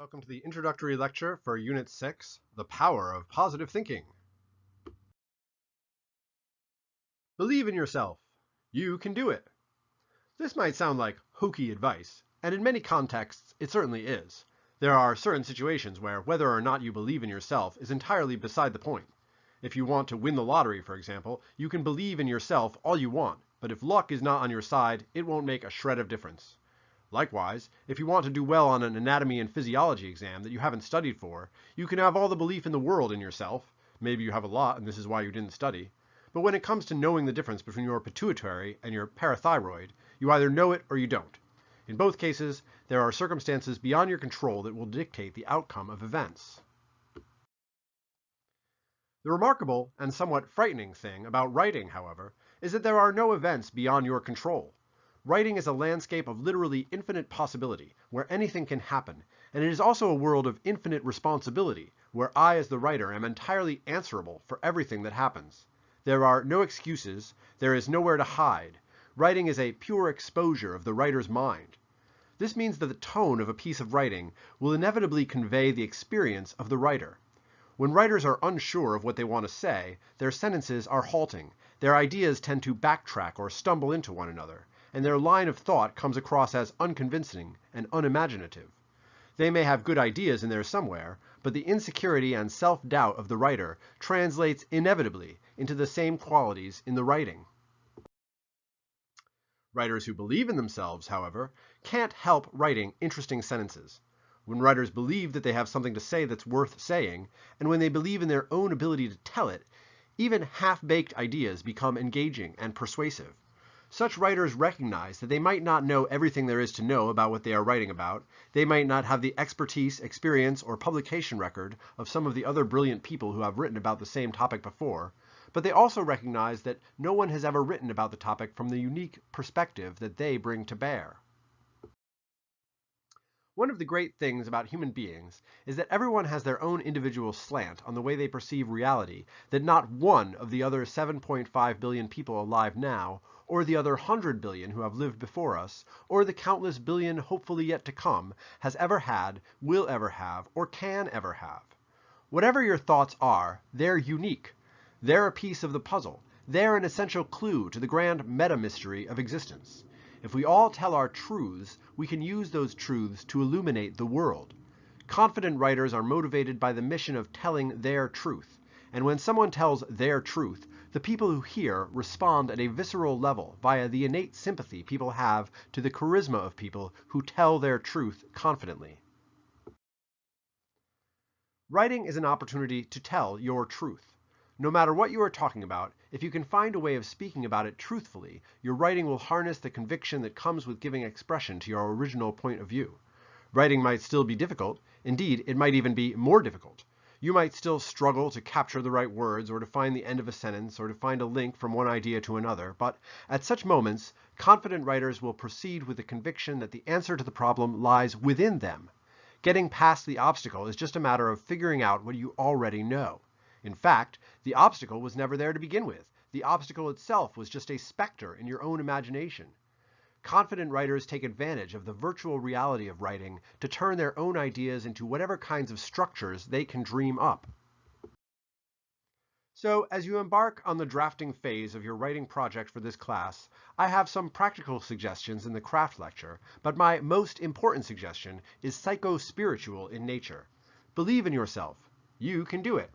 Welcome to the introductory lecture for Unit 6, The Power of Positive Thinking. Believe in yourself. You can do it. This might sound like hokey advice, and in many contexts it certainly is. There are certain situations where whether or not you believe in yourself is entirely beside the point. If you want to win the lottery, for example, you can believe in yourself all you want, but if luck is not on your side, it won't make a shred of difference. Likewise, if you want to do well on an anatomy and physiology exam that you haven't studied for, you can have all the belief in the world in yourself. Maybe you have a lot and this is why you didn't study. But when it comes to knowing the difference between your pituitary and your parathyroid, you either know it or you don't. In both cases, there are circumstances beyond your control that will dictate the outcome of events. The remarkable and somewhat frightening thing about writing, however, is that there are no events beyond your control. Writing is a landscape of literally infinite possibility, where anything can happen, and it is also a world of infinite responsibility, where I as the writer am entirely answerable for everything that happens. There are no excuses, there is nowhere to hide. Writing is a pure exposure of the writer's mind. This means that the tone of a piece of writing will inevitably convey the experience of the writer. When writers are unsure of what they want to say, their sentences are halting, their ideas tend to backtrack or stumble into one another, and their line of thought comes across as unconvincing and unimaginative. They may have good ideas in there somewhere, but the insecurity and self-doubt of the writer translates inevitably into the same qualities in the writing. Writers who believe in themselves, however, can't help writing interesting sentences. When writers believe that they have something to say that's worth saying, and when they believe in their own ability to tell it, even half-baked ideas become engaging and persuasive. Such writers recognize that they might not know everything there is to know about what they are writing about, they might not have the expertise, experience, or publication record of some of the other brilliant people who have written about the same topic before, but they also recognize that no one has ever written about the topic from the unique perspective that they bring to bear. One of the great things about human beings is that everyone has their own individual slant on the way they perceive reality that not one of the other 7.5 billion people alive now, or the other 100 billion who have lived before us, or the countless billion hopefully yet to come, has ever had, will ever have, or can ever have. Whatever your thoughts are, they're unique. They're a piece of the puzzle. They're an essential clue to the grand meta-mystery of existence. If we all tell our truths, we can use those truths to illuminate the world. Confident writers are motivated by the mission of telling their truth, and when someone tells their truth, the people who hear respond at a visceral level via the innate sympathy people have to the charisma of people who tell their truth confidently. Writing is an opportunity to tell your truth. No matter what you are talking about, if you can find a way of speaking about it truthfully, your writing will harness the conviction that comes with giving expression to your original point of view. Writing might still be difficult. Indeed, it might even be more difficult. You might still struggle to capture the right words, or to find the end of a sentence, or to find a link from one idea to another, but at such moments, confident writers will proceed with the conviction that the answer to the problem lies within them. Getting past the obstacle is just a matter of figuring out what you already know. In fact, the obstacle was never there to begin with. The obstacle itself was just a specter in your own imagination. Confident writers take advantage of the virtual reality of writing to turn their own ideas into whatever kinds of structures they can dream up. So, as you embark on the drafting phase of your writing project for this class, I have some practical suggestions in the craft lecture, but my most important suggestion is psycho-spiritual in nature. Believe in yourself. You can do it.